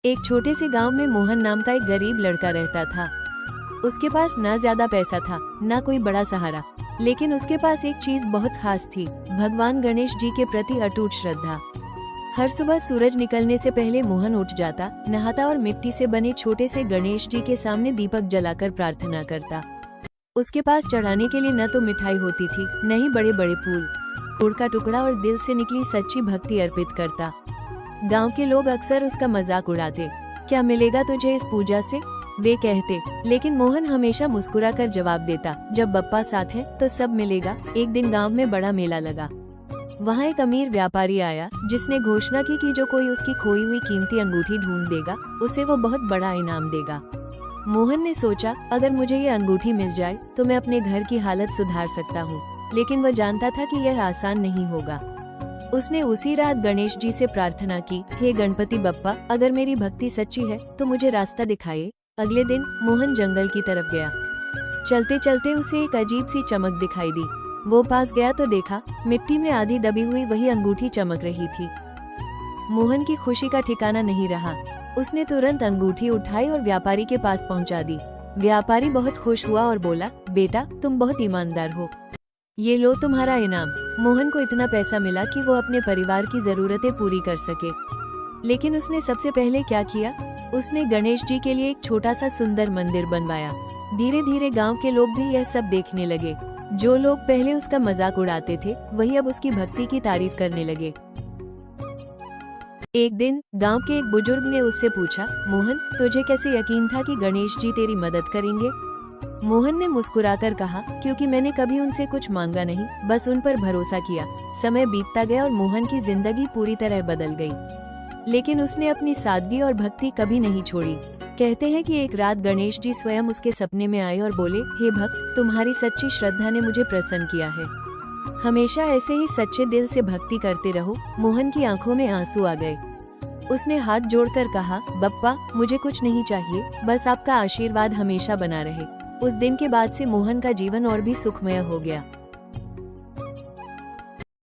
एक छोटे से गांव में मोहन नाम का एक गरीब लड़का रहता था। उसके पास ना ज्यादा पैसा था, ना कोई बड़ा सहारा, लेकिन उसके पास एक चीज बहुत खास थी, भगवान गणेश जी के प्रति अटूट श्रद्धा। हर सुबह सूरज निकलने से पहले मोहन उठ जाता, नहाता और मिट्टी से बने छोटे से गणेश जी के सामने दीपक जलाकर प्रार्थना करता। उसके पास चढ़ाने के लिए न तो मिठाई होती थी, न ही बड़े बड़े फूल, गुड़ का टुकड़ा और दिल से निकली सच्ची भक्ति अर्पित करता। गांव के लोग अक्सर उसका मजाक उड़ाते, क्या मिलेगा तुझे इस पूजा से, वे कहते, लेकिन मोहन हमेशा मुस्कुराकर जवाब देता, जब बप्पा साथ है तो सब मिलेगा। एक दिन गांव में बड़ा मेला लगा। वहाँ एक अमीर व्यापारी आया, जिसने घोषणा की कि जो कोई उसकी खोई हुई कीमती अंगूठी ढूंढ देगा, उसे वो बहुत बड़ा इनाम देगा। मोहन ने सोचा, अगर मुझे ये अंगूठी मिल जाए तो मैं अपने घर की हालत सुधार सकता हूँ, लेकिन वह जानता था कि यह आसान नहीं होगा। उसने उसी रात गणेश जी से प्रार्थना की, हे गणपति बप्पा, अगर मेरी भक्ति सच्ची है तो मुझे रास्ता दिखाइए। अगले दिन मोहन जंगल की तरफ गया। चलते चलते उसे एक अजीब सी चमक दिखाई दी। वो पास गया तो देखा, मिट्टी में आधी दबी हुई वही अंगूठी चमक रही थी। मोहन की खुशी का ठिकाना नहीं रहा। उसने तुरंत अंगूठी उठाई और व्यापारी के पास पहुंचा दी। व्यापारी बहुत खुश हुआ और बोला, बेटा तुम बहुत ईमानदार हो, ये लो तुम्हारा इनाम। मोहन को इतना पैसा मिला कि वो अपने परिवार की जरूरतें पूरी कर सके। लेकिन उसने सबसे पहले क्या किया, उसने गणेश जी के लिए एक छोटा सा सुंदर मंदिर बनवाया। धीरे धीरे गांव के लोग भी यह सब देखने लगे। जो लोग पहले उसका मजाक उड़ाते थे, वही अब उसकी भक्ति की तारीफ करने लगे। एक दिन गांव के एक बुजुर्ग ने उससे पूछा, मोहन तुझे कैसे यकीन था कि गणेश जी तेरी मदद करेंगे? मोहन ने मुस्कुराकर कहा, क्योंकि मैंने कभी उनसे कुछ मांगा नहीं, बस उन पर भरोसा किया। समय बीतता गया और मोहन की जिंदगी पूरी तरह बदल गई, लेकिन उसने अपनी सादगी और भक्ति कभी नहीं छोड़ी। कहते हैं कि एक रात गणेश जी स्वयं उसके सपने में आए और बोले, हे भक्त, तुम्हारी सच्ची श्रद्धा ने मुझे प्रसन्न किया है, हमेशा ऐसे ही सच्चे दिल से भक्ति करते रहो। मोहन की आंखों में आंसू आ गए। उसने हाथ जोड़कर कहा, बप्पा मुझे कुछ नहीं चाहिए, बस आपका आशीर्वाद हमेशा बना रहे। उस दिन के बाद से मोहन का जीवन और भी सुखमय हो गया।